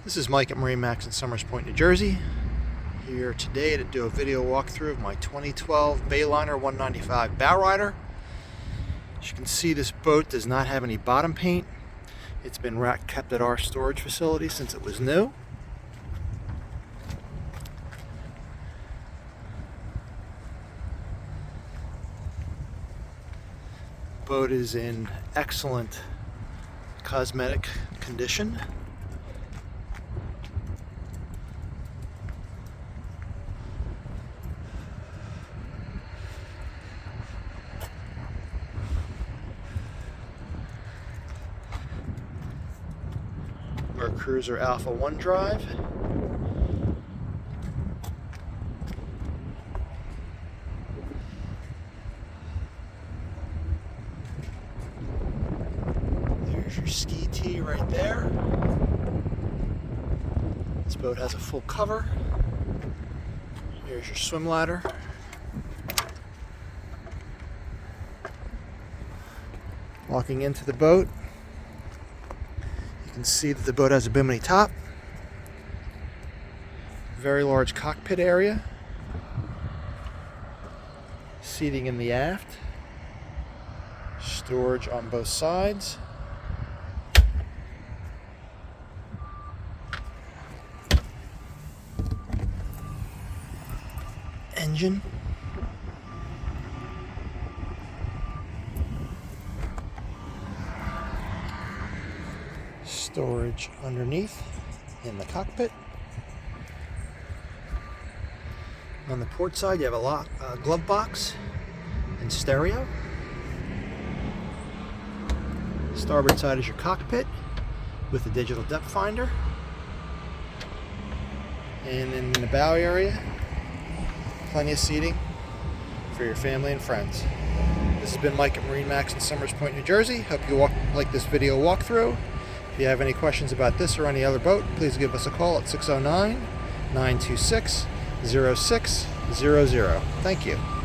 This is Mike at MarineMax in Somers Point, New Jersey. Here today to do a video walkthrough of my 2012 Bayliner 195 Bowrider. As you can see, this boat does not have any bottom paint. It's been rack kept at our storage facility since it was new. Boat is in excellent cosmetic condition. MerCruiser Alpha 1 drive. There's your ski tee right there. This boat has a full cover. Here's your swim ladder. Walking into the boat, you can see that the boat has a bimini top, very large cockpit area, seating in the aft, storage on both sides, engine, storage underneath in the cockpit. On the port side, you have a glove box and stereo. Starboard side is your cockpit with a digital depth finder. And in the bow area, plenty of seating for your family and friends. This has been Mike at MarineMax in Somers Point, New Jersey. Hope you like this video walkthrough. If you have any questions about this or any other boat, please give us a call at 609-926-0600. Thank you.